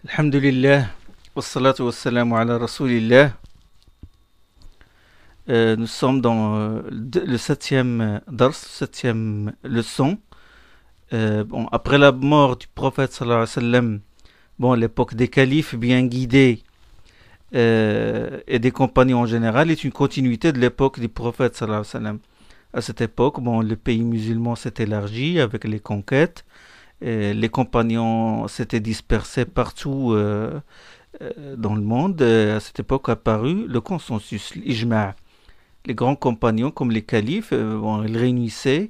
Alhamdulillah, wassalatu wassalamu ala rasulillah. Nous sommes dans le septième dars, septième leçon. Après la mort du prophète sallallahu alayhi wa sallam, l'époque des califes bien guidés et des compagnons en général est une continuité de l'époque du prophète sallallahu alayhi wa sallam. À cette époque, le pays musulman s'est élargi avec les conquêtes. Et les compagnons s'étaient dispersés partout dans le monde. À cette époque apparu le consensus, l'ijma'. Les grands compagnons, comme les califes, ils réunissaient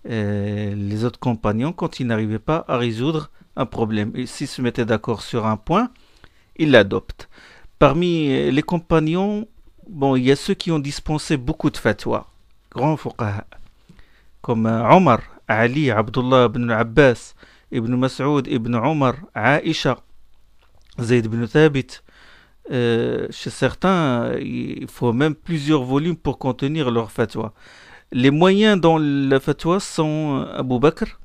les autres compagnons quand ils n'arrivaient pas à résoudre un problème. Et s'ils se mettaient d'accord sur un point, ils l'adoptent. Parmi les compagnons, il y a ceux qui ont dispensé beaucoup de fatwas, grands fuqaha, comme Omar, Ali, Abdullah ibn Abbas, Ibn Mas'ud, Ibn Omar, Aisha, Zayd ibn Thabit. Chez certains, il faut même plusieurs volumes pour contenir leur fatwa. Les moyens dans la fatwa sont Abu Bakr,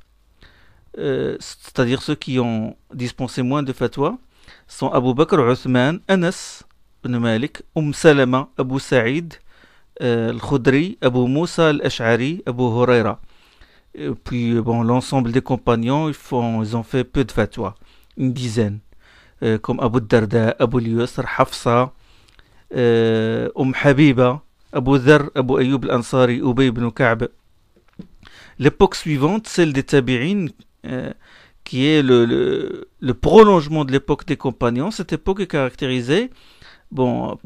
c'est-à-dire ceux qui ont dispensé moins de fatwa, sont Abu Bakr, Uthman, Anas ibn Malik, Salama, Abu Sa'id, Al-Khudri, Abu Musa Al-Ash'ari, Abu Huraira. Et puis l'ensemble des compagnons, ils ont fait peu de fatwa, une dizaine, comme Abu Darda, Abu Yusr, Hafsa, Habiba, Abu Dhar, Abu Ayyub al-Ansari, Ubay ibn Ka'b. L'époque suivante, celle des tabi'in, qui est le prolongement de l'époque des compagnons. Cette époque est caractérisée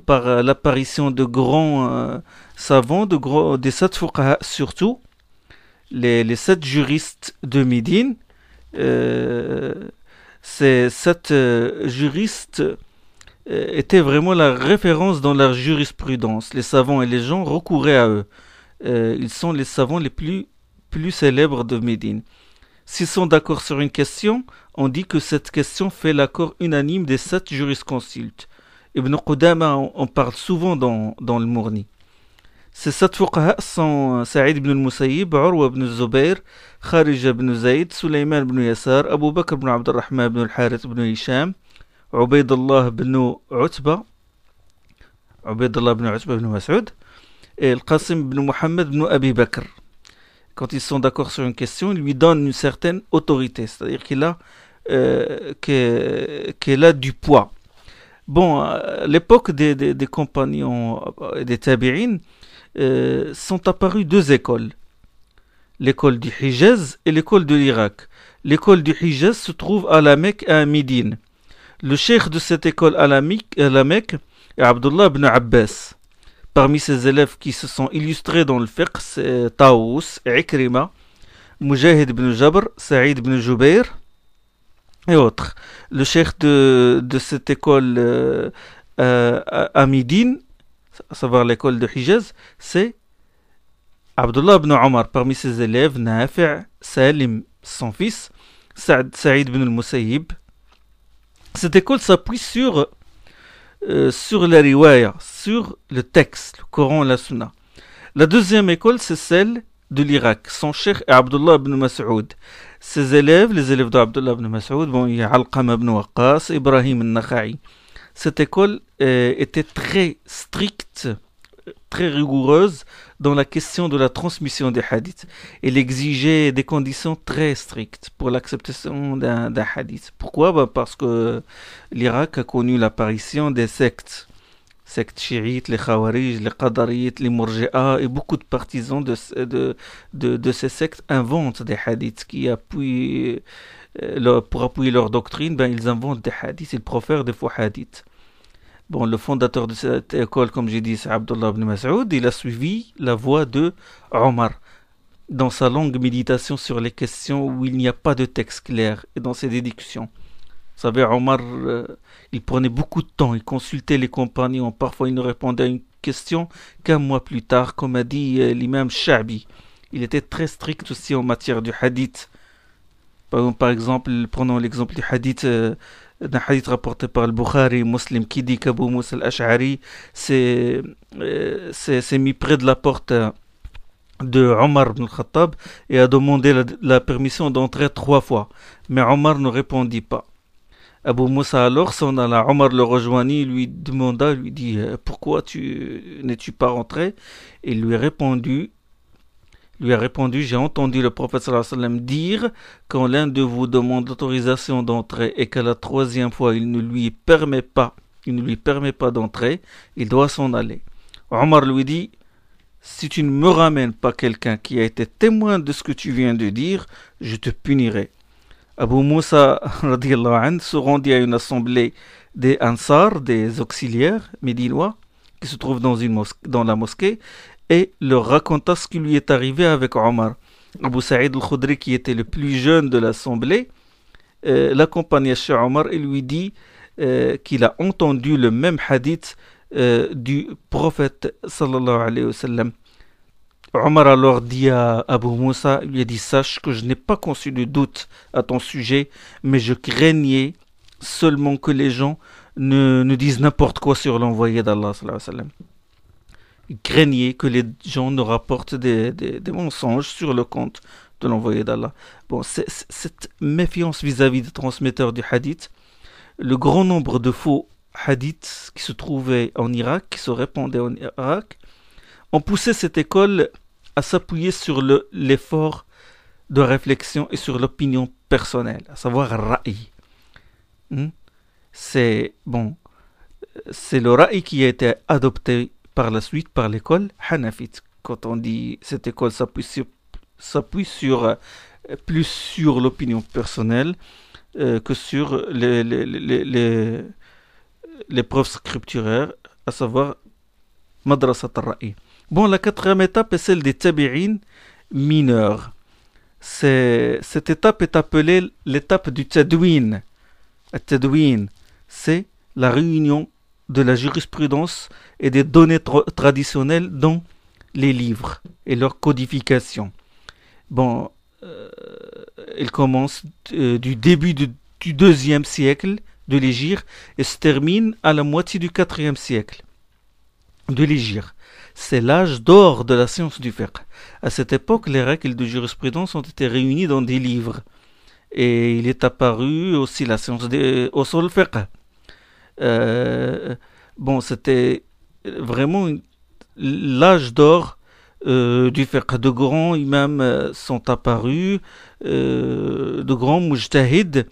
par l'apparition de grands savants, des sept fuqaha surtout, les sept juristes de Médine. Ces sept juristes étaient vraiment la référence dans la jurisprudence. Les savants et les gens recouraient à eux. Ils sont les savants les plus célèbres de Médine. S'ils sont d'accord sur une question, on dit que cette question fait l'accord unanime des sept jurisconsultes. Ibn Qudama en parle souvent dans le Mourni. Ces sept fuqaha sont Sa'id ibn al-Musayyib, Urwa ibn Zubayr, Kharija ibn Zayd, Sulayman ibn Yasar, Abu Bakr ibn Abdurrahman ibn al-Harith ibn Hisham, Ubaydullah ibn Utba ibn Mas'ud, et Al-Qasim ibn Muhammad ibn Abi Bakr. Quand ils sont d'accord sur une question, ils lui donnent une certaine autorité, c'est-à-dire qu'il a du poids. L'époque des compagnons et des tabi'in, sont apparues deux écoles, l'école du Hijaz et l'école de l'Irak. L'école du Hijaz se trouve à la Mecque et à Médine. Le cheikh de cette école à la Mecque est Abdullah ibn Abbas. Parmi ses élèves qui se sont illustrés dans le fiqh, c'est Taous, Ikrima, Mujahid ibn Jabr, Saïd ibn Jubayr et autres. Le cheikh de cette école à Médine, à savoir l'école de Hijaz, c'est Abdullah ibn Omar. Parmi ses élèves, Nafi', Salim, son fils, Saïd ibn al-Musayyib. Cette école s'appuie sur la riwaya, sur le texte, le Coran et la Sunna. La deuxième école, c'est celle de l'Irak. Son cheikh est Abdullah ibn Mas'ud. Ses élèves, les élèves d'Abdullah ibn Mas'ud, il y a Alqama ibn Waqqas, Ibrahim al-Nakha'i. Cette école était très stricte, très rigoureuse dans la question de la transmission des hadiths. Elle exigeait des conditions très strictes pour l'acceptation d'un hadith. Pourquoi ? Parce que l'Irak a connu l'apparition des sectes chiites, les khawarij, les qadarites, les murji'a, et beaucoup de partisans de ces sectes inventent des hadiths qui appuient, pour appuyer leur doctrine, ils inventent des hadiths, ils profèrent des faux hadiths. Le fondateur de cette école, comme j'ai dit, c'est Abdullah ibn Mas'ud. Il a suivi la voie de Omar dans sa longue méditation sur les questions où il n'y a pas de texte clair et dans ses déductions. Vous savez, Omar, il prenait beaucoup de temps, il consultait les compagnons. Parfois, il ne répondait à une question qu'un mois plus tard, comme a dit l'imam Sha'bi. Il était très strict aussi en matière du hadith. Par exemple, prenons l'exemple du hadith, d'un hadith rapporté par le Bukhari, Muslim, qui dit qu'Abu Musa al-Ash'ari s'est mis près de la porte de Omar ibn al-Khattab et a demandé la permission d'entrer 3 fois. Mais Omar ne répondit pas. Abu Moussa alors s'en alla. Omar le rejoignit, lui demanda, lui dit pourquoi n'es-tu pas rentré? Il lui a répondu j'ai entendu le prophète sallallahu alayhi wa sallam dire quand l'un de vous demande l'autorisation d'entrer et qu'à la troisième fois il ne lui permet pas d'entrer, il doit s'en aller. Omar lui dit si tu ne me ramènes pas quelqu'un qui a été témoin de ce que tu viens de dire, je te punirai. Abu Moussa radiallahu anhu se rendit à une assemblée des Ansar, des auxiliaires médinois, qui se trouvent dans la mosquée, et leur raconta ce qui lui est arrivé avec Omar. Abu Saïd al-Khudri, qui était le plus jeune de l'assemblée, l'accompagna chez Omar et lui dit qu'il a entendu le même hadith du prophète sallallahu alayhi wa sallam. Omar alors dit à Abu Moussa, il lui a dit sache que je n'ai pas conçu de doute à ton sujet, mais je craignais seulement que les gens ne disent n'importe quoi sur l'envoyé d'Allah sallallahu alayhi wa sallam. Il craignait que les gens ne rapportent des mensonges sur le compte de l'envoyé d'Allah. Bon, cette méfiance vis-à-vis des transmetteurs du hadith, le grand nombre de faux hadiths qui se trouvaient en Irak, qui se répandaient en Irak, ont poussé cette école à s'appuyer sur l'effort de réflexion et sur l'opinion personnelle, à savoir ra'i. C'est le ra'i qui a été adopté par la suite par l'école hanafite. Quand on dit cette école s'appuie plus sur l'opinion personnelle que sur les preuves scripturaires, à savoir madrasat al-ra'i. Bon, la quatrième étape est celle des tabi'in mineurs. Cette étape est appelée l'étape du tadwin. Le tadwin, c'est la réunion de la jurisprudence et des données traditionnelles dans les livres et leur codification. Bon, il commence du début du 2e siècle de l'Hégire et se termine à la moitié du 4e siècle de l'Hégire. C'est l'âge d'or de la science du fiqh. À cette époque, les règles de jurisprudence ont été réunies dans des livres. Et il est apparu aussi la science des usul fiqh. C'était vraiment l'âge d'or du fiqh. De grands imams sont apparus, de grands mujtahids.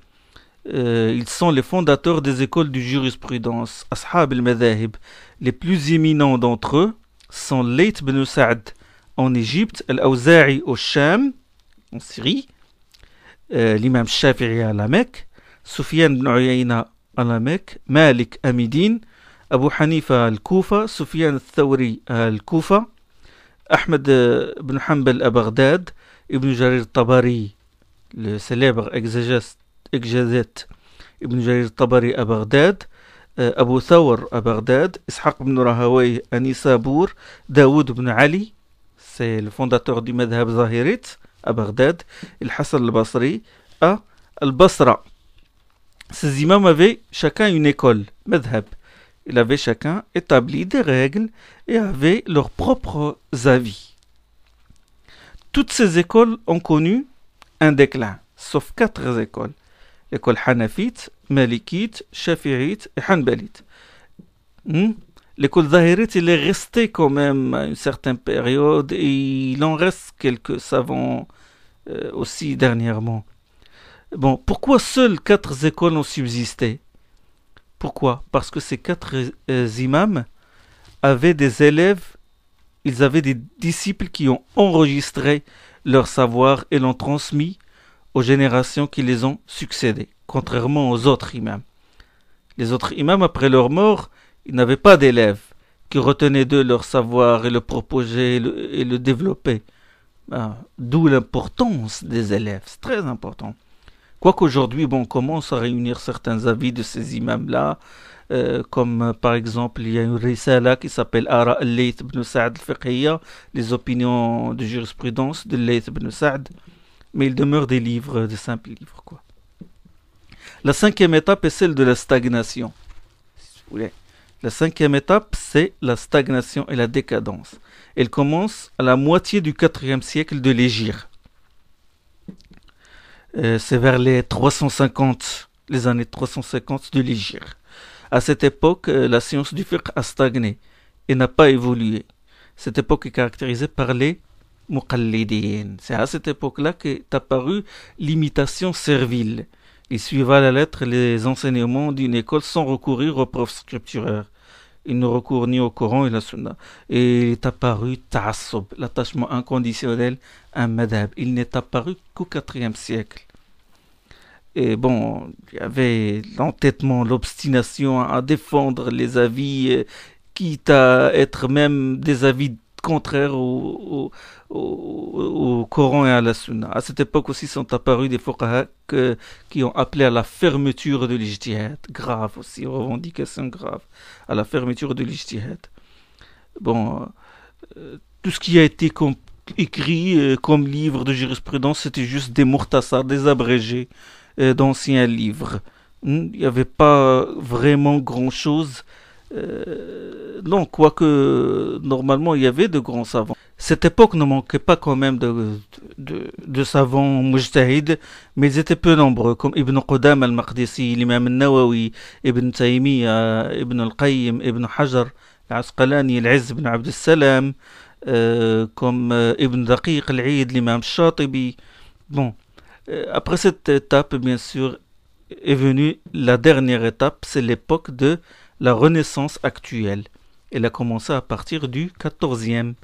Ils sont les fondateurs des écoles de jurisprudence. Ashab al-Madahib. Les plus éminents d'entre eux sont Layth ibn Sa'd en Égypte, Al-Awza'i au Sham, en Syrie, l'imam Shafi'i à la Mecque, Sufyan ibn Uyayna à la Mecque, Malik à Médine, Abu Hanifa à Al-Koufa, Sufyan al-Thawri à Al-Koufa, Ahmed ibn Hanbal à Bagdad, Ibn Jarir Tabari, le célèbre exégète Ibn Jarir Tabari à Bagdad, Abu Thawr à Bagdad, Ishaq ibn Rahawayh à Nisabur, Daoud ibn Ali, c'est le fondateur du Madhab Zahirit à Bagdad, et Hassan al-Basri à Al-Basra. Ces imams avaient chacun une école, Madhab. Ils avaient chacun établi des règles et avaient leurs propres avis. Toutes ces écoles ont connu un déclin, sauf 4 écoles. L'école Hanafite, Malikite, Shafi'ite et Hanbalite. L'école Zahirite, il est resté quand même à une certaine période et il en reste quelques savants aussi dernièrement. Bon, pourquoi seules 4 écoles ont subsisté? Pourquoi? Parce que ces 4 imams avaient des élèves, ils avaient des disciples qui ont enregistré leur savoir et l'ont transmis aux générations qui les ont succédés, contrairement aux autres imams. Les autres imams, après leur mort, ils n'avaient pas d'élèves qui retenaient d'eux leur savoir et le proposaient et le développaient. D'où l'importance des élèves, c'est très important. Quoiqu'aujourd'hui, on commence à réunir certains avis de ces imams-là, comme par exemple, il y a une risala qui s'appelle Ara al-Layth ibn Sa'd al-Fiqhiyya, les opinions de jurisprudence de Layth ibn Sa'd, mais il demeure des livres, des simples livres, quoi. La 5e étape est celle de la stagnation. Si vous voulez. La 5e étape, c'est la stagnation et la décadence. Elle commence à la moitié du 4e siècle de l'Hégire. C'est vers les 350 les années 350 de l'Hégire. À cette époque, la science du fiqh a stagné et n'a pas évolué. Cette époque est caractérisée par les muqallidin. C'est à cette époque-là qu'est apparue l'imitation servile. Ils suivent à la lettre les enseignements d'une école sans recourir aux preuves scripturaires. Ils ne recourent ni au Coran ni à la Sunna. Et il est apparu ta'assub, l'attachement inconditionnel à un madhab. Il n'est apparu qu'au IVe siècle. Et bon, il y avait l'entêtement, l'obstination à défendre les avis, quitte à être même des avis contraires au Coran et à la Sunna. À cette époque aussi sont apparus des fuqaha qui ont appelé à la fermeture de l'ijtihad. Grave aussi, revendication grave. À la fermeture de l'ijtihad. Bon, tout ce qui a été écrit comme livre de jurisprudence, c'était juste des murtasar, des abrégés d'anciens livres. Il n'y avait pas vraiment grand-chose. Non, quoique normalement il y avait de grands savants. Cette époque ne manquait pas quand même de savants mujtahid, mais ils étaient peu nombreux, comme Ibn Qudam al-Maqdisi, l'imam al-Nawawi, Ibn Taymiyyah, Ibn al-Qayyim, Ibn Hajar, al-Asqalani, al-Izz ibn Abd al-Salam, comme Ibn Daqiq al-Eid, l'imam al-Shatibi. Bon, après cette étape, bien sûr, est venue la dernière étape, c'est l'époque de la Renaissance actuelle. Elle a commencé à partir du XIVe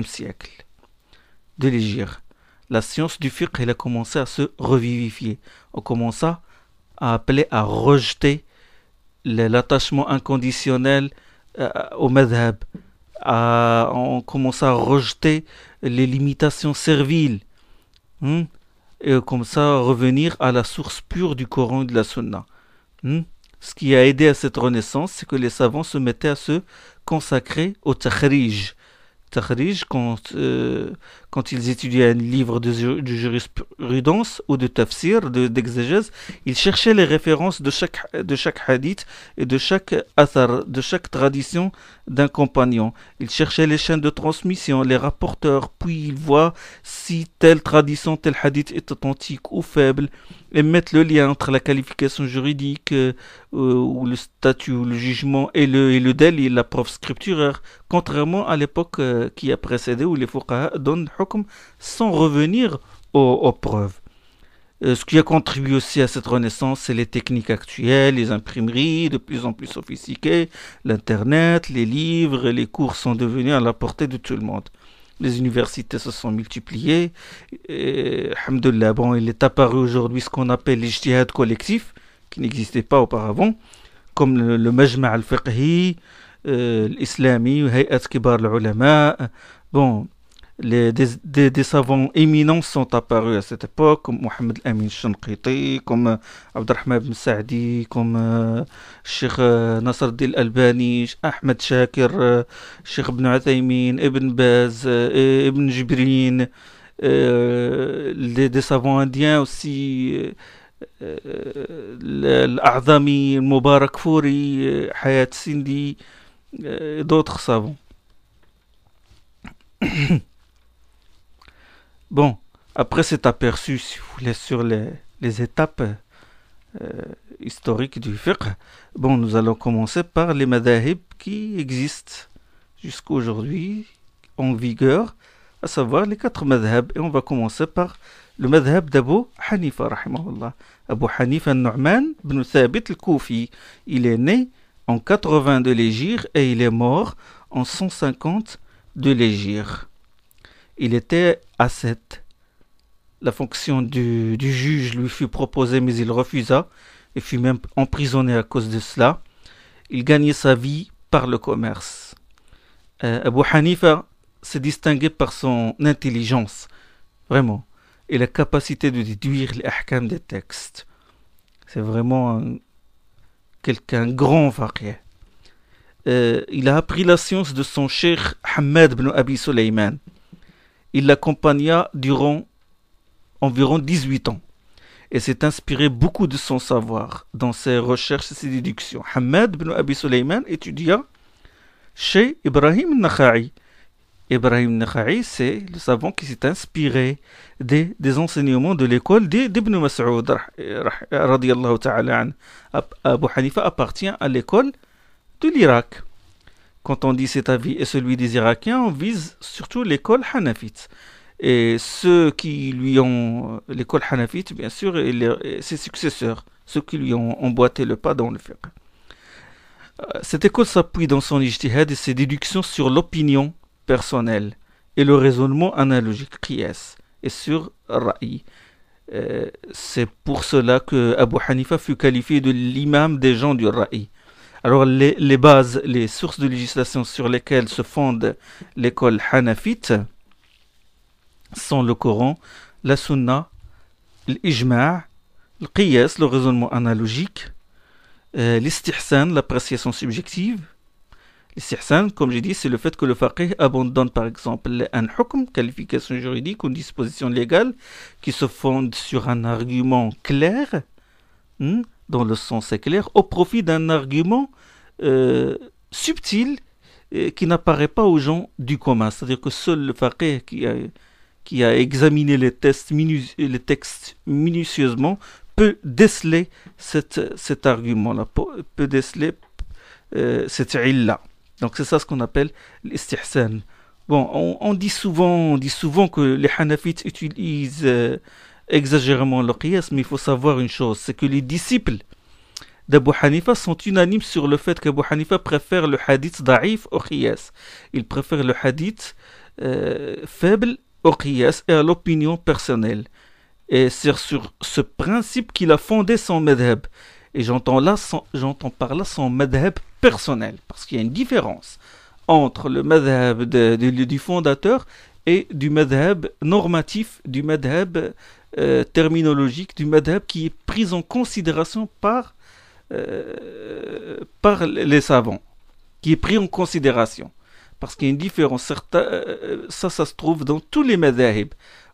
siècle de l'Hégire. La science du fiqh, elle a commencé à se revivifier. On commença à appeler à rejeter l'attachement inconditionnel au madhab. On commença à rejeter les limitations serviles. Et comme ça revenir à la source pure du Coran et de la Sunna. Ce qui a aidé à cette renaissance, c'est que les savants se mettaient à se consacrer au takhrij. Takhrij, quand ils étudiaient un livre de jurisprudence ou de tafsir, d'exégèse, ils cherchaient les références de chaque hadith et de chaque athar, de chaque tradition d'un compagnon. Ils cherchaient les chaînes de transmission, les rapporteurs, puis ils voient si telle tradition, tel hadith est authentique ou faible, et mettre le lien entre la qualification juridique ou le statut ou le jugement et le dalil, la preuve scripturaire, contrairement à l'époque qui a précédé où les fuqaha donnent hukm sans revenir aux preuves. Ce qui a contribué aussi à cette renaissance, c'est les techniques actuelles, les imprimeries de plus en plus sophistiquées, l'internet, les livres, les cours sont devenus à la portée de tout le monde. Les universités se sont multipliées. Et, alhamdoulilah, bon, il est apparu aujourd'hui ce qu'on appelle l'ijtihad collectif, qui n'existait pas auparavant, comme le Majma' al-Fiqhi, l'islami, Hay'at Kibar al-Ulama. Bon, des savants éminents sont apparus à cette époque, comme Mohamed Amin Shanqiti, comme Abdurrahman ibn Sa'di, comme Sheikh Nasr al-Albani, Ahmed Shakir, Sheikh Ibn Uthaymin, Ibn Baz, Ibn Jibrin, des savants indiens aussi, l'A'zami, Mubarak Fouri, Hayat Sindi, d'autres savants. Bon, après cet aperçu, si vous voulez, sur les étapes historiques du fiqh, bon, nous allons commencer par les madahib qui existent jusqu'à aujourd'hui en vigueur, à savoir les 4 madhab. Et on va commencer par le madhab d'Abu Hanifa, rahimahullah. Abu Hanifa al-Nu'man ibn Thabit al-Koufi. Il est né en 80 de l'Hégire et il est mort en 150 de l'Hégire. Il était ascète. La fonction du juge lui fut proposée, mais il refusa et fut même emprisonné à cause de cela. Il gagnait sa vie par le commerce. Abu Hanifa s'est distingué par son intelligence, vraiment, et la capacité de déduire les ahkam des textes. C'est vraiment quelqu'un grand faqih. Il a appris la science de son cheikh Hamad ibn Abi Sulayman. Il l'accompagna durant environ 18 ans et s'est inspiré beaucoup de son savoir dans ses recherches et ses déductions. Hamad ibn Abi Sulayman étudia chez Ibrahim al-Nakha'i Ibrahim Nakha'i, c'est le savant qui s'est inspiré des enseignements de l'école d'Ibn Mas'ud, radiyallahu ta'ala an. Abu Hanifa appartient à l'école de l'Irak. Quand on dit cet avis et celui des Irakiens, on vise surtout l'école hanafite. Et ceux qui lui ont, l'école hanafite, bien sûr, et ses successeurs, ceux qui lui ont emboîté le pas dans le fiqh. Cette école s'appuie dans son ijtihad et ses déductions sur l'opinion personnelle et le raisonnement analogique, qiyas, et sur ra'i. C'est pour cela que Abu Hanifa fut qualifié de l'imam des gens du ra'i. Alors les bases, les sources de législation sur lesquelles se fonde l'école hanafite sont le Coran, la Sunna, l'Ijma', le Qiyas, le raisonnement analogique, l'Istihsan, l'appréciation subjective. L'Istihsan, comme j'ai dit, c'est le fait que le faqih abandonne par exemple un hukm, qualification juridique ou une disposition légale qui se fonde sur un argument clair, dont le sens est clair, au profit d'un argument subtil qui n'apparaît pas aux gens du commun. C'est-à-dire que seul le faqih qui a examiné les textes minutieusement peut déceler cet argument-là, peut déceler cette illa. Donc c'est ça ce qu'on appelle l'istihsan. Bon, on dit souvent que les hanafites utilisent exagérément le qiyas, mais il faut savoir une chose, c'est que les disciples d'Abu Hanifa sont unanimes sur le fait qu'Abu Hanifa préfère le hadith da'if au qiyas. Il préfère le hadith faible au qiyas et à l'opinion personnelle. Et c'est sur ce principe qu'il a fondé son madhab. Et j'entends par là son madhab personnel, parce qu'il y a une différence entre le madhab du fondateur et du madhab normatif, du madhab terminologique, du madhab qui est pris en considération par les savants, qui est pris en considération. Parce qu'il y a une différence, ça se trouve dans tous les madhab,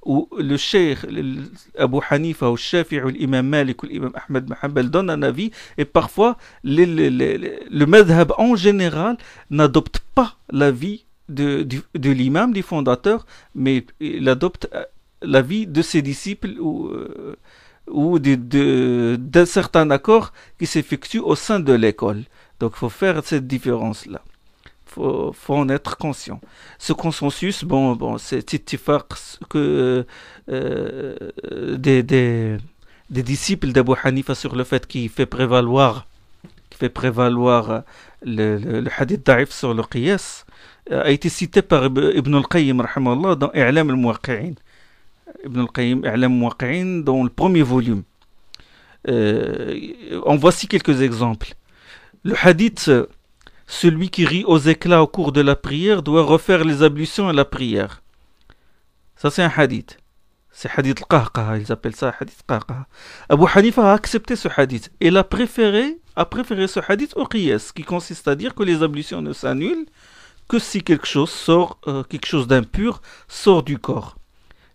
où le cheikh Abu Hanifa ou Shafi'i ou l'imam Malik ou l'imam Ahmed bin Hanbal donne un avis, et parfois le madhab en général n'adopte pas l'avis de l'imam, du fondateur, mais il adopte l'avis de ses disciples ou d'un certain accord qui s'effectue au sein de l'école. Donc il faut faire cette différence-là. Faut en être conscient. Ce consensus, c'est ittifaq que des disciples d'Abu Hanifa sur le fait qu'il fait prévaloir le hadith da'if sur le qiyas a été cité par Ibn al-Qayyim rahimallah dans I'lam al-Muwaqqi'in. Ibn al-Qayyim I'lam al-Muwaqqi'in dans le premier volume. En voici quelques exemples. Le hadith celui qui rit aux éclats au cours de la prière doit refaire les ablutions à la prière. Ça c'est un hadith. C'est hadith al-Qahqaha, ils appellent ça hadith al-Qahqaha. Abu Hanifa a accepté ce hadith. Et il a préféré ce hadith au qiyas, qui consiste à dire que les ablutions ne s'annulent que si quelque chose d'impur sort du corps.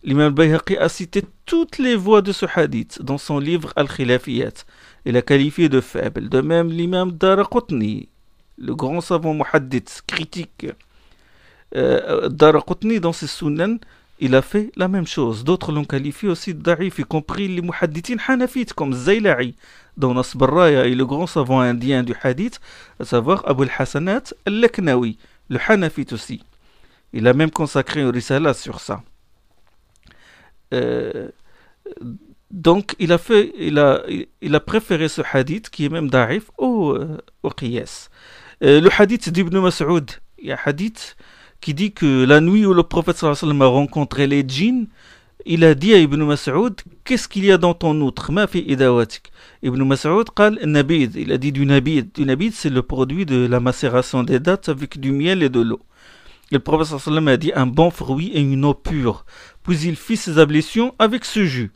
L'imam al-Bayhaqi a cité toutes les voies de ce hadith dans son livre Al-Khilafiyat. Il a qualifié de faible. De même l'imam Daraqutni, le grand savant muhaddith, critique, Daraqutni dans ses sunan, il a fait la même chose. D'autres l'ont qualifié aussi de da'if, y compris les muhaddithin hanafites comme Zayla'i dans Nasb al-Raya et le grand savant indien du hadith, à savoir Abu al-Hasanat al-Laknawi, le hanafite aussi. Il a même consacré une risala sur ça. Donc il a préféré ce hadith qui est même da'if au qiyas. Le hadith d'Ibn Mas'ud, il y a un hadith qui dit que la nuit où le prophète sallallahu alayhi wa sallam a rencontré les djinns, il a dit à Ibn Mas'ud, qu'est-ce qu'il y a dans ton outre? Ma fi idawatik. Ibn Mas'ud qal nabid, il a dit du nabid. Du nabid, c'est le produit de la macération des dattes avec du miel et de l'eau. Et le prophète sallallahu alayhi wa sallam a dit un bon fruit et une eau pure. Puis il fit ses ablutions avec ce jus.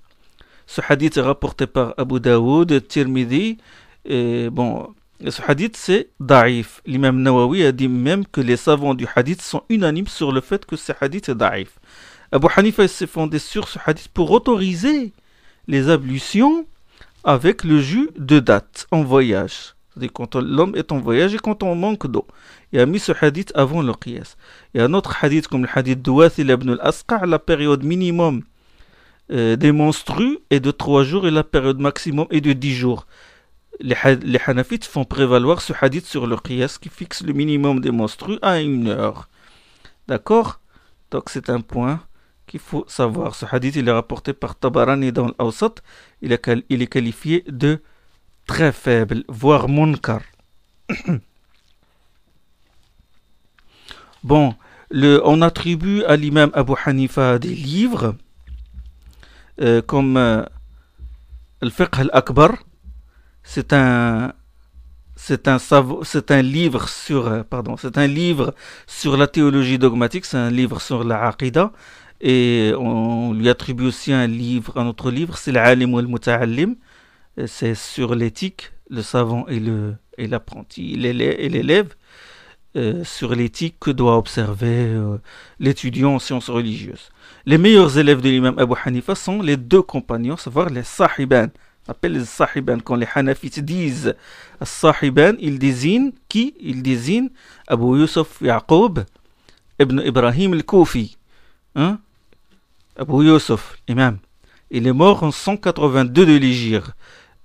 Ce hadith est rapporté par Abu Daoud, Tirmidhi, et ce hadith c'est da'if. L'imam Nawawi a dit même que les savants du hadith sont unanimes sur le fait que ce hadith est da'if. Abu Hanifa s'est fondé sur ce hadith pour autoriser les ablutions avec le jus de date en voyage. C'est-à-dire quand l'homme est en voyage et quand on manque d'eau. Il a mis ce hadith avant le qiyas. Il y a un autre hadith comme le hadith de Wathil ibn al-Asqa, la période minimum des menstrues est de 3 jours et la période maximum est de 10 jours. Les Hanafites font prévaloir ce hadith sur le qiyas qui fixe le minimum des menstrues à 1 heure. D'accord? Donc c'est un point qu'il faut savoir. Ce hadith il est rapporté par Tabarani dans l'Awsat. Il est qualifié de très faible, voire munkar. Bon, on attribue à l'imam Abu Hanifa des livres comme Al-Fiqh al-Akbar. C'est un livre sur la théologie dogmatique, c'est un livre sur la Aqida, et on lui attribue aussi un autre livre, c'est l'Alim wal-Muta'allim, c'est sur l'éthique, le savant et l'apprenti, et l'élève, sur l'éthique que doit observer l'étudiant en sciences religieuses. Les meilleurs élèves de l'imam Abu Hanifa sont les 2 compagnons, savoir les sahiban. On appelle les sahiban. Quand les Hanafites disent sahiban, ils désignent qui? Ils désignent Abu Yusuf Yaqub ibn Ibrahim al-Koufi. Hein? Abu Yusuf, imam. Il est mort en 182 de l'Hégire.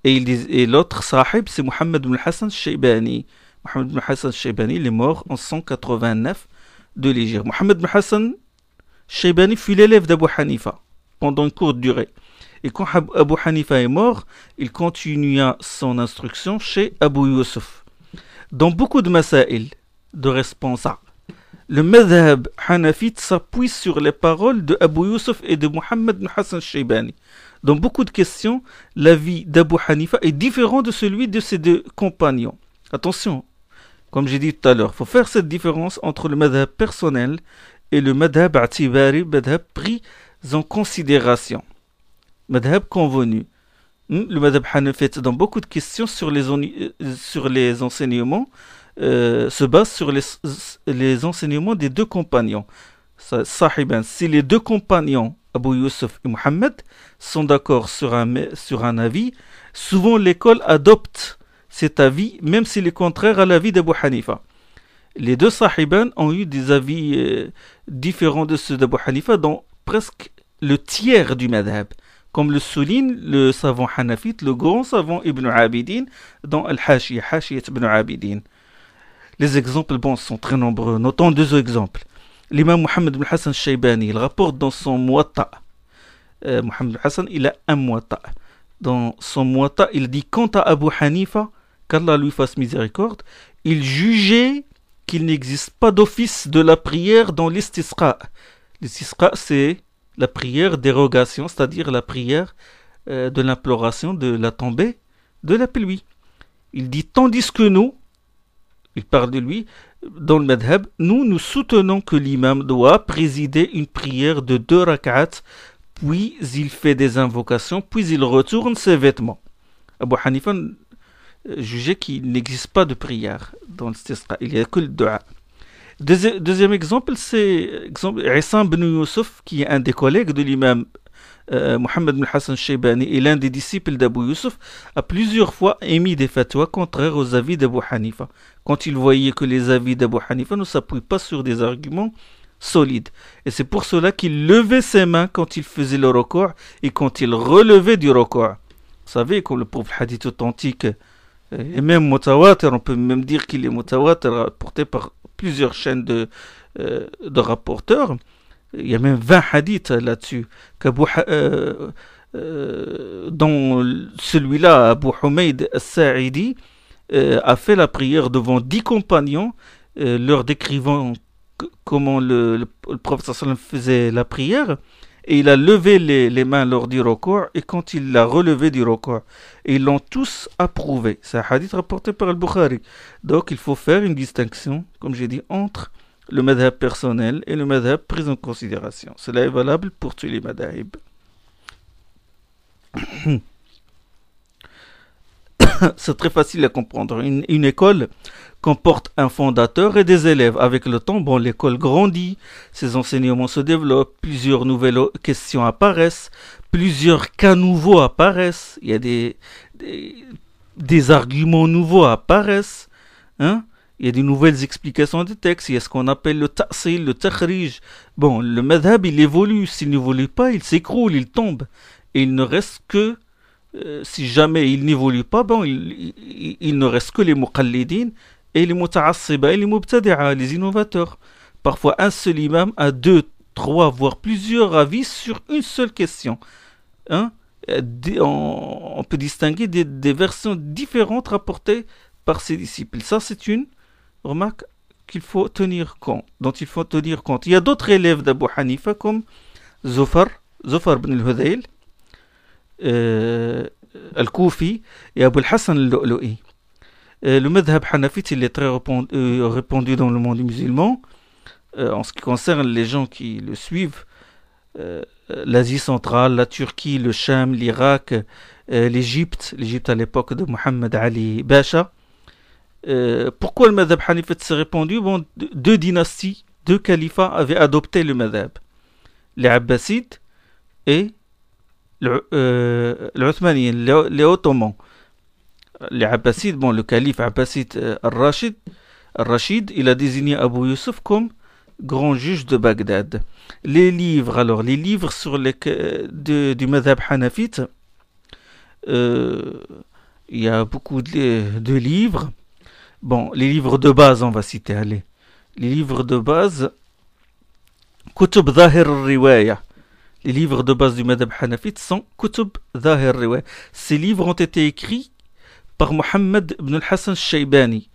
Et l'autre sahib, c'est Mohammed ibn Hassan al-Shaybani. Mohammed ibn Hassan al-Shaybani, il est mort en 189 de l'Hégire. Mohammed ibn Hassan al-Shaybani fut l'élève d'Abu Hanifa pendant une courte durée. Et quand Abu Hanifa est mort, il continua son instruction chez Abu Yusuf. Dans beaucoup de masail, de responsables, le madhab hanafite s'appuie sur les paroles de Abu Yusuf et de Mohammed ibn Hassan al-Shaybani. Dans beaucoup de questions, l'avis d'Abu Hanifa est différent de celui de ses 2 compagnons. Attention, comme j'ai dit tout à l'heure, il faut faire cette différence entre le madhab personnel et le madhab atibari, madhab pris en considération. Madhab convenu. Le madhab hanafite, dans beaucoup de questions sur les enseignements, se base sur les enseignements des 2 compagnons. Sahiban, si les 2 compagnons, Abu Yusuf et Mohammed, sont d'accord sur un avis, souvent l'école adopte cet avis, même s'il est contraire à l'avis d'Abu Hanifa. Les 2 sahiban ont eu des avis différents de ceux d'Abu Hanifa dans presque le tiers du madhab, comme le souligne le savant hanafite, le grand savant Ibn Abidin, dans Al-Hashiyah, Hashiyat Ibn Abidin. Les exemples sont très nombreux. Notons 2 exemples. L'imam Mohammed ibn Hassan al-Shaybani, il rapporte dans son Muwatta. Mohammed ibn Hassan, il a un Muwatta. Dans son Muwatta, il dit quant à Abu Hanifa, qu'Allah lui fasse miséricorde, il jugeait qu'il n'existe pas d'office de la prière dans l'istisqa. L'istisqa, c'est la prière dérogation, c'est-à-dire la prière de l'imploration de la tombée de la pluie. Il dit tandis que nous, il parle de lui, dans le madhab, nous soutenons que l'imam doit présider une prière de 2 rak'at, puis il fait des invocations, puis il retourne ses vêtements. Abu Hanifa jugeait qu'il n'existe pas de prière dans le istisqa, il n'y a que le dua. Deuxième exemple, c'est Issam ibn Yusuf, qui est un des collègues de l'imam Mohammed ibn Hassan al-Shaybani et l'un des disciples d'Abu Yusuf, a plusieurs fois émis des fatwas contraires aux avis d'Abu Hanifa, quand il voyait que les avis d'Abu Hanifa ne s'appuient pas sur des arguments solides. Et c'est pour cela qu'il levait ses mains quand il faisait le recours et quand il relevait du recours. Vous savez, comme le pauvre hadith authentique est même mutawatir, on peut même dire qu'il est mutawatir, rapporté par plusieurs chaînes de rapporteurs. Il y a même 20 hadiths là-dessus. Dans celui-là, Abu Humayd al-Sa'idi a fait la prière devant 10 compagnons, leur décrivant comment le prophète sallam faisait la prière, et il a levé les mains lors du recours, et quand il l'a relevé du recours, et ils l'ont tous approuvé. C'est un hadith rapporté par Al-Bukhari. Donc il faut faire une distinction, comme j'ai dit, entre le madhab personnel et le madhab pris en considération. Cela est valable pour tous les madhab. C'est très facile à comprendre. Une école comporte un fondateur et des élèves. Avec le temps, l'école grandit, ses enseignements se développent, plusieurs nouvelles questions apparaissent, plusieurs cas nouveaux apparaissent. Il y a des arguments nouveaux apparaissent, hein. Il y a des nouvelles explications des textes, il y a ce qu'on appelle le ta'sil, le takhrij. Bon, le madhab, il évolue, s'il n'évolue pas, il s'écroule, il tombe. Et il ne reste que, si jamais il n'évolue pas, bon, il ne reste que les muqallidin et les muta'assiba et les mubtadi'a, les innovateurs. Parfois, un seul imam a 2, 3, voire plusieurs avis sur une seule question. Hein? On peut distinguer des versions différentes rapportées par ses disciples. Ça, c'est une remarque qu'il faut tenir compte, dont il faut tenir compte. Il y a d'autres élèves d'Abu Hanifa comme Zufar ibn al-Hudayl, Al-Koufi et Abu al-Hassan al-Lu'lu'i. Le madhab hanafite, il est très répandu dans le monde musulman. En ce qui concerne les gens qui le suivent, l'Asie centrale, la Turquie, le Cham, l'Irak, l'Égypte à l'époque de Mohammed Ali Basha. Pourquoi le madhab hanifite s'est répandu? Bon, 2 dynasties, 2 califats avaient adopté le madhab. Les Abbasides et les Othmaniens, les Ottomans. Les Abbasides, bon, le calife Abbasid al-Rashid, il a désigné Abu Yusuf comme grand juge de Bagdad. Les livres sur du madhab hanafite, il y a beaucoup de livres. Bon, les livres de base, on va citer, allez. Les livres de base, Kutub Zahir al-Riwaya. Les livres de base du madhab hanafite sont Kutub Zahir al-Riwaya. Ces livres ont été écrits par Mohammed ibn al-Hassan al-Shaybani.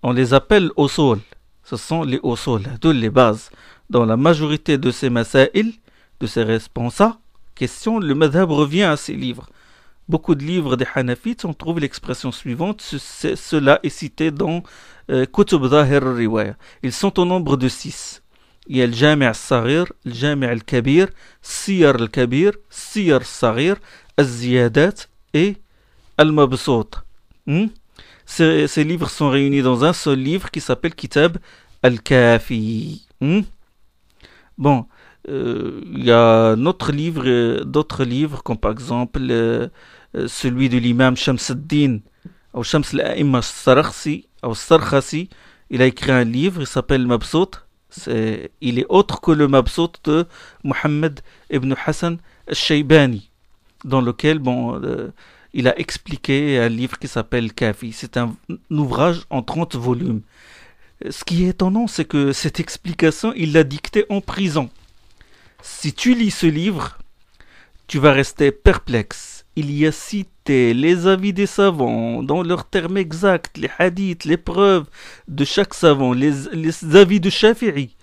On les appelle usul. Ce sont les usul, les bases. Dans la majorité de ces masail, de ces responsables, questions, le madhab revient à ces livres. Beaucoup de livres des Hanafites, on trouve l'expression suivante, cela est cité dans Kutub Zahir al-Riwaya. Ils sont au nombre de 6. Il y a le Jami' al-Saghir, le Jami' al-Kabir, Siyar al-Kabir, Siyar al-Saghir, Al-Ziyadat et Al-Mabsout. Ces livres sont réunis dans un seul livre qui s'appelle Kitab al-Kafi. Bon, il y a d'autres livres, comme par exemple celui de l'imam Shams al-Din, ou Shams al-A'imma al-Sarkhasi. Il a écrit un livre, il s'appelle Mabsout. Il est autre que le Mabsout de Mohammed ibn Hassan al-Shaybani, dans lequel, il a expliqué un livre qui s'appelle Kafi. C'est un ouvrage en 30 volumes. Ce qui est étonnant, c'est que cette explication, il l'a dictée en prison. Si tu lis ce livre, tu vas rester perplexe. Il y a cité les avis des savants, dans leurs termes exacts, les hadiths, les preuves de chaque savant, les avis de Shafi'i,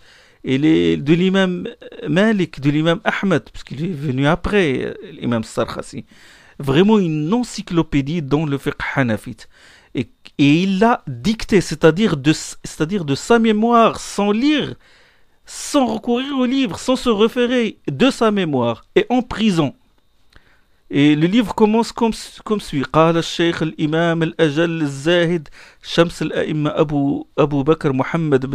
et de l'imam Malik, de l'imam Ahmed, parce qu'il est venu après l'imam Sarkhasi. Vraiment une encyclopédie dans le fiqh hanafite. Et il l'a dicté, c'est-à-dire de sa mémoire, sans lire, sans recourir au livre, sans se référer de sa mémoire, et en prison. Et le livre commence comme suit. قال الشيخ الإمام الأجل الزاهد شمس الأئمة أبو بكر محمد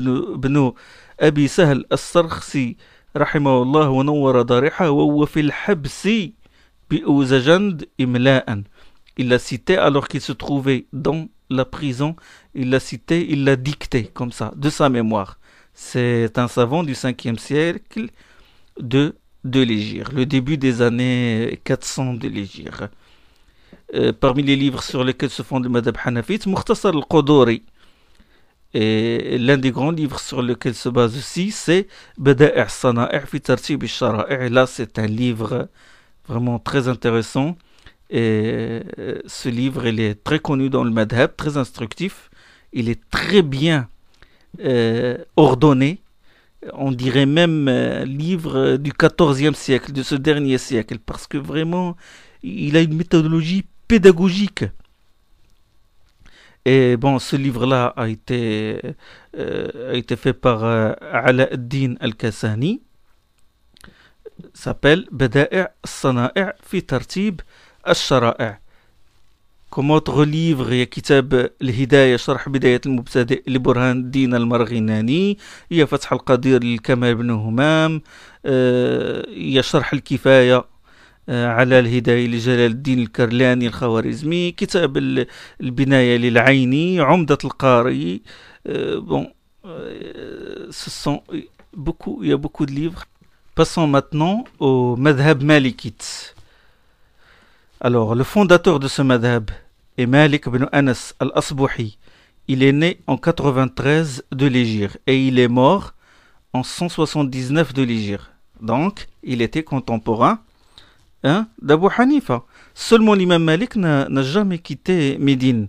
بن أبي سهل السرخسي رحمه الله ونور ضريحه وهو في الحبس بأوزجند إملاء. Il l'a cité alors qu'il se trouvait dans la prison. Il l'a cité, il l'a dicté comme ça, de sa mémoire. C'est un savant du 5e siècle de l'Hégire, le début des années 400 de l'Hégire. Parmi les livres sur lesquels se fonde le madhab hanafite, Mukhtasar al-Quduri. Et l'un des grands livres sur lesquels se base aussi, c'est Bada'i' as-Sana'i' fi Tartib al-Shara'i'. Là, c'est un livre vraiment très intéressant. Et ce livre, il est très connu dans le madhab, très instructif. Il est très bien ordonné. On dirait même livre du 14e siècle, de ce dernier siècle, parce que vraiment, il a une méthodologie pédagogique. Et bon, ce livre-là a été fait par Ala ad-Din al-Kasani. S'appelle Bada'i' as-Sana'i' fi Tartib al-Shara'i'. Comme autre livre, il y a Kitab al-Hidayah, Sharh Bidayat al-Mubtadi' li Burhan ad-Din al-Marghinani, il y a Fath al-Qadir li Kamal ibn Humam, il y a Sharh al-Kifaya على الهداية لجلال الدين الكرلاني الخوارزمي، كتاب البناية للعيني، عمدة القاري. Bon, ce sont il y a beaucoup de livres. Passons maintenant au madhab malikite. Alors, le fondateur de ce madhab est Malik ibn Anas al-Asbuhi. Il est né en 93 de l'Hégire et il est mort en 179 de l'Hégire. Donc, il était contemporain d'Abu Hanifa. Seulement l'imam Malik n'a jamais quitté Médine.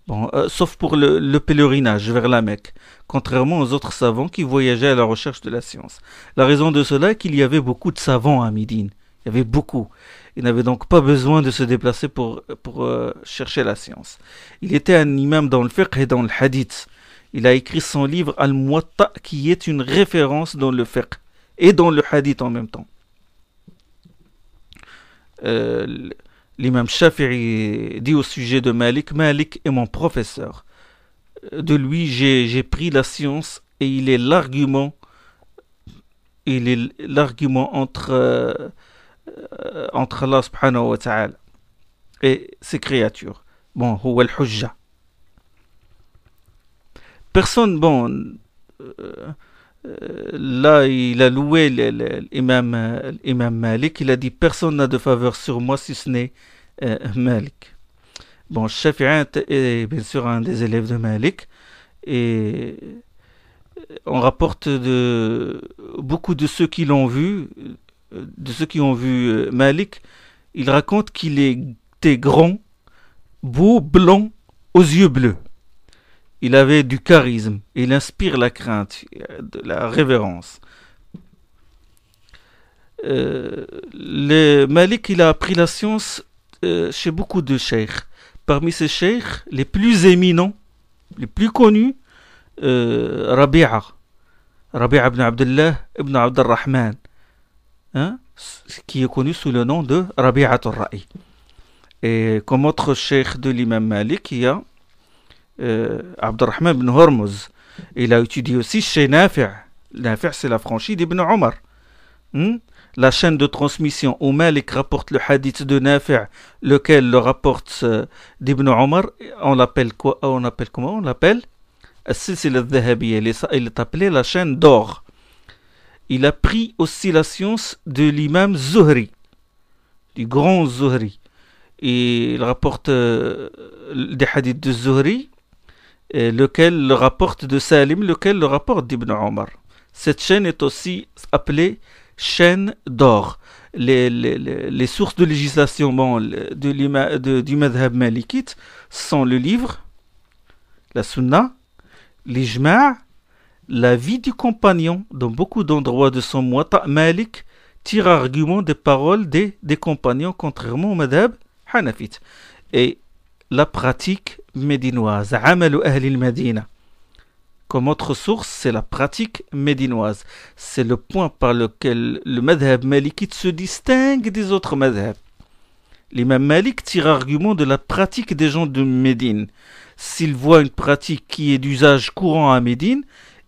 Bon, sauf pour le pèlerinage vers la Mecque, contrairement aux autres savants qui voyageaient à la recherche de la science. La raison de cela est qu'il y avait beaucoup de savants à Médine. Il y avait beaucoup. Il n'avait donc pas besoin de se déplacer pour chercher la science. Il était un imam dans le fiqh et dans le hadith. Il a écrit son livre Al-Muwatta, qui est une référence dans le fiqh et dans le hadith en même temps. L'imam Shafi'i dit au sujet de Malik: Malik est mon professeur. De lui, j'ai pris la science et il est l'argument entre Allah subhanahu wa ta'ala et ses créatures. Bon, huwa al-hujja. Personne, bon, là, il a loué l'imam Malik. Il a dit: personne n'a de faveur sur moi si ce n'est Malik. Bon, Shafi'i est bien sûr un des élèves de Malik. Et on rapporte de beaucoup de ceux qui l'ont vu, Malik, il raconte qu'il était grand, beau, blanc, aux yeux bleus. Il avait du charisme, il inspire la crainte, de la révérence. Malik, il a appris la science chez beaucoup de cheikhs. Parmi ces cheikhs, les plus éminents, les plus connus, Rabi'a ibn Abdullah ibn Abd al-Rahman, qui est connu sous le nom de Rabi'at al-Ra'i. Et comme autre cheikh de l'imam Malik, il y a Abdurrahman ibn Hormuz. Il a étudié aussi chez Nafi'. Nafi', c'est la franchise d'Ibn Omar. La chaîne de transmission où Malik rapporte le hadith de Nafi', lequel le rapporte d'Ibn Omar, on l'appelle quoi? Comment on l'appelle? As-Silsila al-Dhahabiyya. Il est appelé la chaîne d'or. Il a pris aussi la science de l'imam Zuhri, du grand Zuhri. Et il rapporte des hadiths de Zuhri, lequel le rapporte de Salim, lequel le rapporte d'Ibn Omar. Cette chaîne est aussi appelée chaîne d'or. Les sources de législation du madhab malikite sont le livre, la sunna, l'ijma', la vie du compagnon. Dans beaucoup d'endroits de son Muwatta, Malik tire argument des paroles des compagnons, contrairement au madhab hanafite. Et la pratique médinoise, amalu ahli al-Madina. Comme autre source, c'est la pratique médinoise. C'est le point par lequel le madhab malikite se distingue des autres madhabs. L'imam Malik tire argument de la pratique des gens de Médine. S'il voit une pratique qui est d'usage courant à Médine,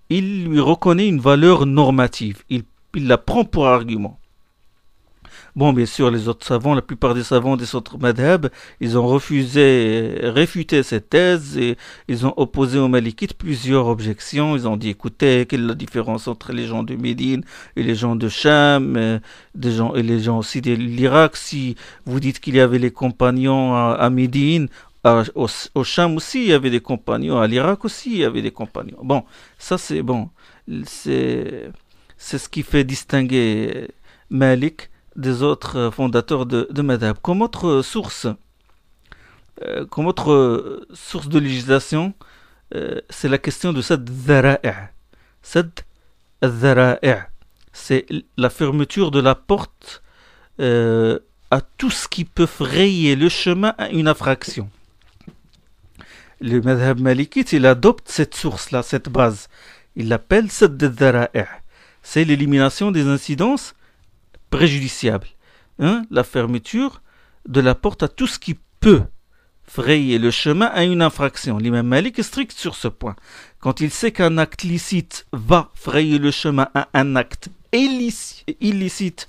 il lui reconnaît une valeur normative. Il la prend pour argument. Bon, bien sûr, les autres savants, la plupart des savants des autres madhab, ils ont réfuté cette thèse et ils ont opposé aux malikites plusieurs objections. Ils ont dit: écoutez, quelle est la différence entre les gens de Médine et les gens de Cham, et les gens aussi de l'Irak? Si vous dites qu'il y avait les compagnons à Médine, au Cham aussi il y avait des compagnons, à l'Irak aussi il y avait des compagnons. Bon, ça c'est bon, c'est ce qui fait distinguer Malik des autres fondateurs de madhab. Comme autre source de législation, c'est la question de Sadd al-Dhara'i'. Sadd al-Dhara'i', c'est la fermeture de la porte à tout ce qui peut frayer le chemin à une infraction. Le madhab malikite, il adopte cette source-là, cette base. Il l'appelle Sadd al-Dhara'i'. C'est l'élimination des incidences préjudiciable, la fermeture de la porte à tout ce qui peut frayer le chemin à une infraction. L'imam Malik est strict sur ce point. Quand il sait qu'un acte licite va frayer le chemin à un acte illicite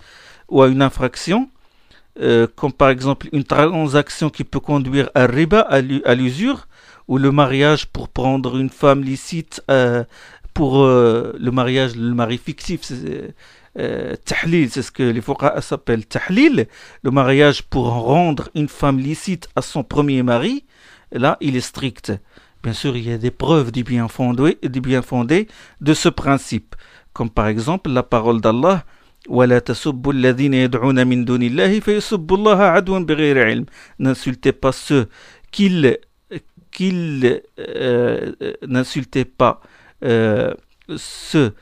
ou à une infraction, comme par exemple une transaction qui peut conduire à riba, à l'usure, ou le mariage pour prendre une femme licite, pour le mariage, le mari fictif, c'est tahlil, c'est ce que les fuqaha s'appellent tahlil, le mariage pour rendre une femme licite à son premier mari, là il est strict. Bien sûr, il y a des preuves du bien fondé de ce principe, comme par exemple la parole d'Allah: ولا تسبوا الذين يدعون من دون الله فيسبوا الله عدوا بغير علم. N'insultez pas ceux n'insultez pas ceux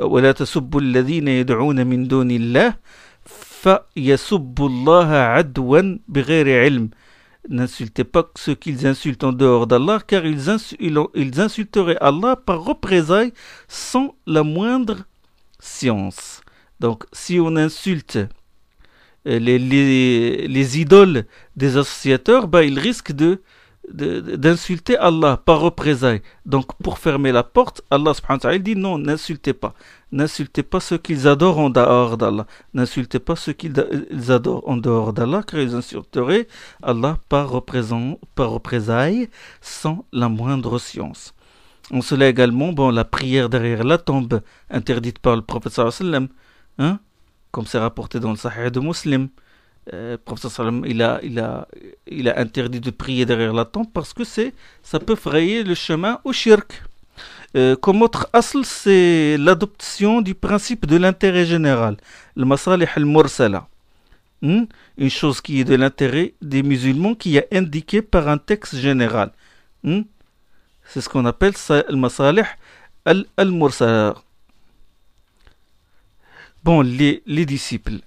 ولا تسبوا الذين يدعون من دون الله فيسبوا الله عدوا بغير علم. N'insultez pas ceux qu'ils insultent en dehors d'Allah, car ils insulteraient Allah par représailles sans la moindre science. Donc, si on insulte les idoles des associateurs, ils risquent d'insulter Allah par représailles. Donc, pour fermer la porte, Allah subhanahu wa ta'ala dit non, n'insultez pas. N'insultez pas ceux qu'ils adorent en dehors d'Allah. N'insultez pas ceux qu'ils adorent en dehors d'Allah, car ils insulteraient Allah par représailles sans la moindre science. On se l'a également, la prière derrière la tombe, interdite par le prophète sallallahu alayhi wa sallam, hein, comme c'est rapporté dans le Sahih de Muslim. Le prophète sallallahu alayhi wa sallam, il a interdit de prier derrière la tombe parce que ça peut frayer le chemin au shirk. Comme autre asl, c'est l'adoption du principe de l'intérêt général, le masalih al-mursala, une chose qui est de l'intérêt des musulmans qui est indiquée par un texte général. C'est ce qu'on appelle ça, le masalih al-mursala. Bon, les disciples.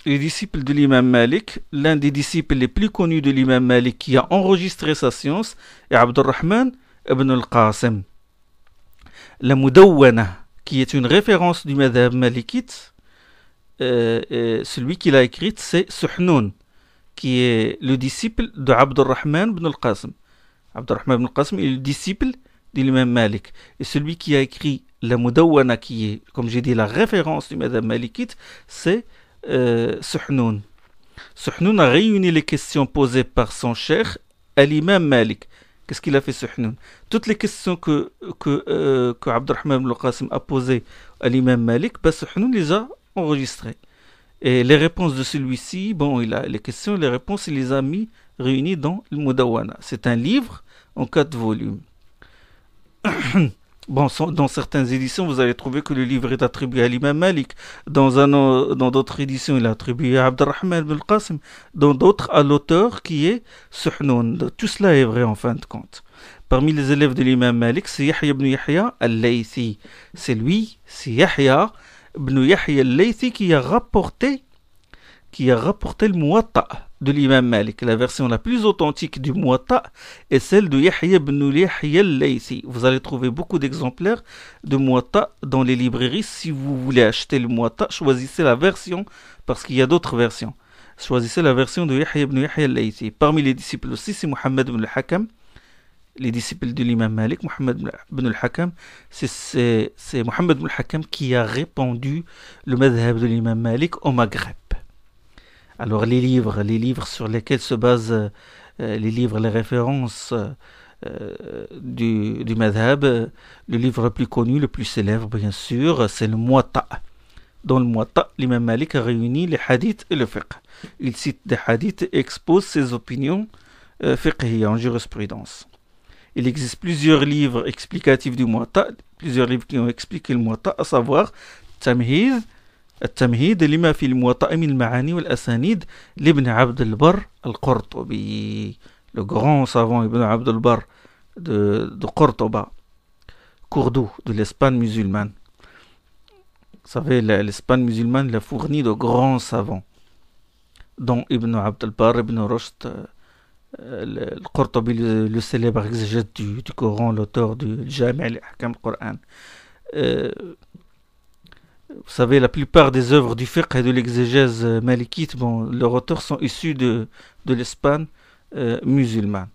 Les disciples de l'imam Malik, l'un des disciples les plus connus de l'imam Malik qui a enregistré sa science est Abdurrahman ibn al-Qasim. La Mudawwana, qui est une référence du madhab malikite, celui qui l'a écrite, c'est Suhnoun, qui est le disciple de Abdurrahman ibn al-Qasim. Abdurrahman ibn al-Qasim est le disciple de l'imam Malik. Et celui qui a écrit la Mudawwana, qui est, comme j'ai dit, la référence du madhab malikite, c'est Suhnoun. Suhnoun a réuni les questions posées par son cheikh à l'imam Malik. Qu'est-ce qu'il a fait, Suhnoun? Toutes les questions que Abdurrahman ibn al-Qasim a posées à l'imam Malik, Suhnoun les a enregistrées. Et les réponses de celui-ci, les questions et les réponses, il les a réunies dans le Mudawwana. C'est un livre en 4 volumes. Dans certaines éditions, vous allez trouver que le livre est attribué à l'imam Malik. Dans d'autres éditions, il est attribué à Abdurrahman ibn al-Qasim. Dans d'autres, à l'auteur qui est Suhnoun. Tout cela est vrai en fin de compte. Parmi les élèves de l'imam Malik, c'est Yahya ibn Yahya al-Laythi. C'est Yahya ibn Yahya al-Laythi qui a rapporté le Muwatta de l'imam Malik. La version la plus authentique du Muwatta est celle de Yahya ibn Yahya al-Laythi. Vous allez trouver beaucoup d'exemplaires de Muwatta dans les librairies. Si vous voulez acheter le Muwatta, choisissez la version, parce qu'il y a d'autres versions. Choisissez la version de Yahya ibn Yahya al-Laythi. Parmi les disciples aussi, c'est Muhammad ibn al-Hakam. Les disciples de l'imam Malik, Muhammad ibn al-Hakam, c'est Muhammad ibn al-Hakam qui a répandu le madhab de l'imam Malik au Maghreb. Alors les livres sur lesquels se basent les références du madhab, le livre le plus connu, le plus célèbre bien sûr, c'est le Muwatta. Dans le Muwatta, l'imam Malik a réuni les hadiths et le fiqh. Il cite des hadiths et expose ses opinions fiqhiyya en jurisprudence. Il existe plusieurs livres explicatifs du Muwatta, plusieurs livres qui ont expliqué le Muwatta, à savoir Tamhid, التمهيد لما في الموطأ من المعاني والأسانيد لابن عبد البر القرطبي, le grand savant Ibn Abd al-Barr de Cordoba, Cordoue, de l'Espagne musulmane. Vous savez, l'Espagne musulmane l'a fourni de grands savants, dont Ibn Abd al-Barr, Ibn Rushd, le Qurtubi, le célèbre exégète du Coran, l'auteur du Jami' al-Ahkam al-Qur'an. Vous savez, la plupart des œuvres du fiqh et de l'exégèse malikite, leurs auteurs sont issus de l'Espagne musulmane.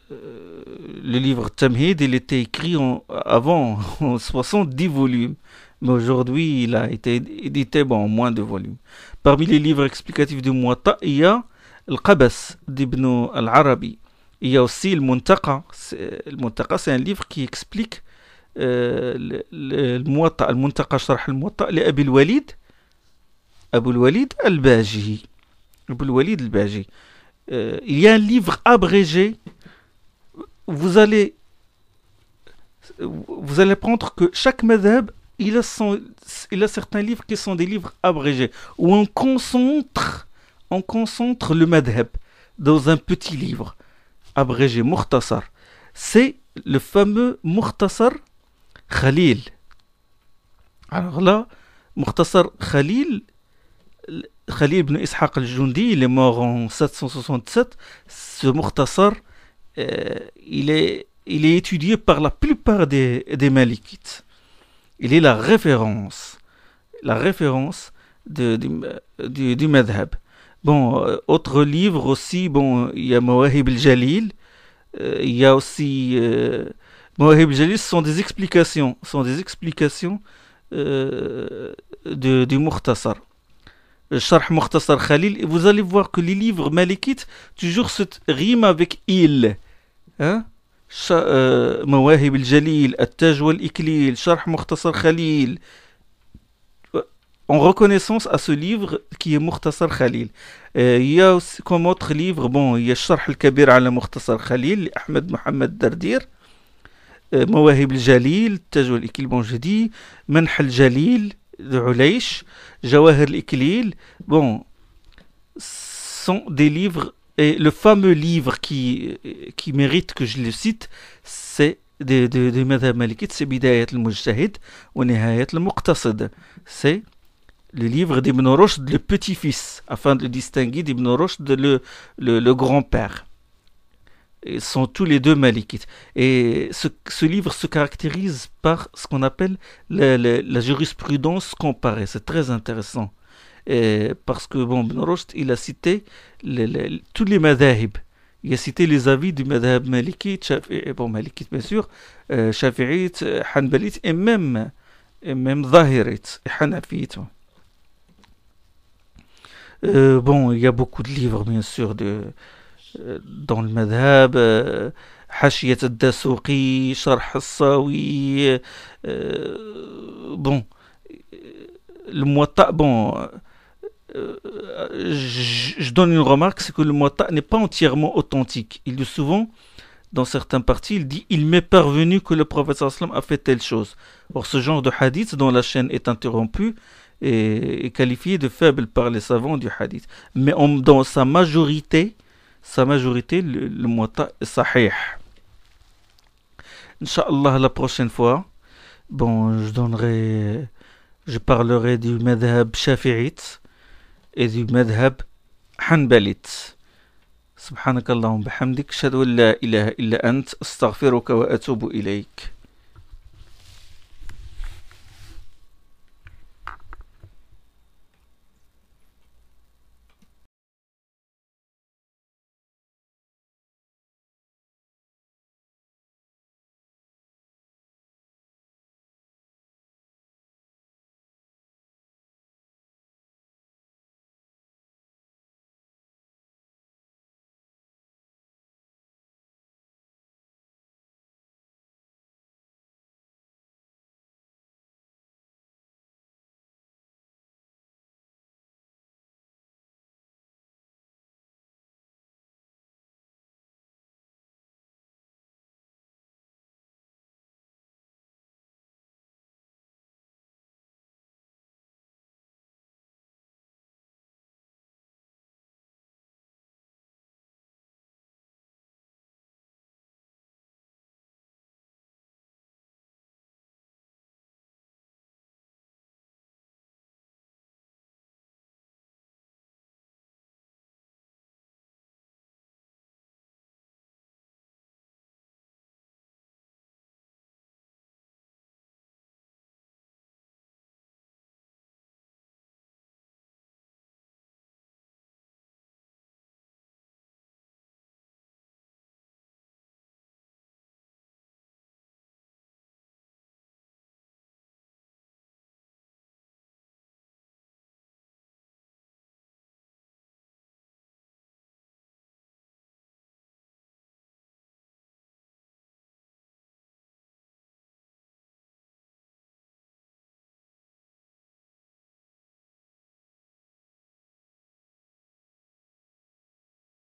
Le livre Tamhid, il était écrit avant en 70 volumes. mais aujourd'hui il a été édité bon, en moins de volumes. Parmi les livres explicatifs du Muwatta, il y a Al-Qabas d'Ibn al-Arabi. Il y a aussi le Muntaqa. Le Muntaqa, c'est un livre qui explique le Muwatta. Al-Muntaqa Sharh al-Muwatta li Abi al-Walid. Abu al-Walid al-Baji. Abu al-Walid al-Baji. Il y a un livre abrégé. Vous allez prendre que chaque madhab, il a certains livres qui sont des livres abrégés, où on concentre le madhab dans un petit livre abrégé, Mukhtasar. C'est le fameux Mukhtasar Khalil. Alors là, Mukhtasar Khalil ibn Ishaq al-Jundi, il est mort en 767. Ce Mukhtasar, il est étudié par la plupart des Malikites. Il est la référence du madhab. Bon, autre livre aussi, bon, il y a Mawahib al-Jalil, il y a aussi Mawahib al-Jalil, ce sont des explications, du Mukhtasar. Sharh Mukhtasar Khalil, et vous allez voir que les livres malikites toujours se riment avec il. Hein? Mawahib al-Jalil, At-Taj wal-Iklil, Sharh Mukhtasar Khalil, en reconnaissance à ce livre qui est Mukhtasar Khalil. Il y a aussi comme autre livre, bon, il y a Sharh al-Kabir ala Mukhtasar Khalil, Ahmed Mohamed Dardir, Mawahib al-Jalil, Taj wal-Iklil, bon, je dis, Manh al-Jalil, de Ulaysh, Jawahir al-Iklil, bon, sont des livres, et le fameux livre qui mérite que je le cite, c'est de Madhab Malikite, c'est Bidayat al-Mujtahid ou Nihayat al-Muqtasid. C'est le livre d'Ibn Rushd, le petit-fils, afin de le distinguer d'Ibn Rushd, le grand-père. Ils sont tous les deux malikites. Et ce livre se caractérise par ce qu'on appelle la jurisprudence comparée. C'est très intéressant. Et parce que bon, Ibn Rushd, il a cité tous les madhahib. Il a cité les avis du madhab malikite, bon, malikite bien sûr, shafi'ite, hanbalite et même zahirite et hanafite. Bon, il y a beaucoup de livres bien sûr dans le madhab, Hashiyat al-Dasuqi, Sharh al-Sawi, bon, le Muwatta, bon, je donne une remarque, c'est que le Muwatta n'est pas entièrement authentique. Il dit souvent, dans certaines parties, il dit, il m'est parvenu que le prophète sallallahu alayhi wa sallam a fait telle chose. Or, ce genre de hadith dont la chaîne est interrompue est qualifié de faible par les savants du hadith. Mais dans sa majorité, le Muwatta est sahih. Inch'Allah, la prochaine fois, bon, je parlerai du madhab shafi'ite et du madhab hanbalite. سبحانك اللهم وبحمدك أشهد أن لا إله إلا أنت أستغفرك وأتوب إليك.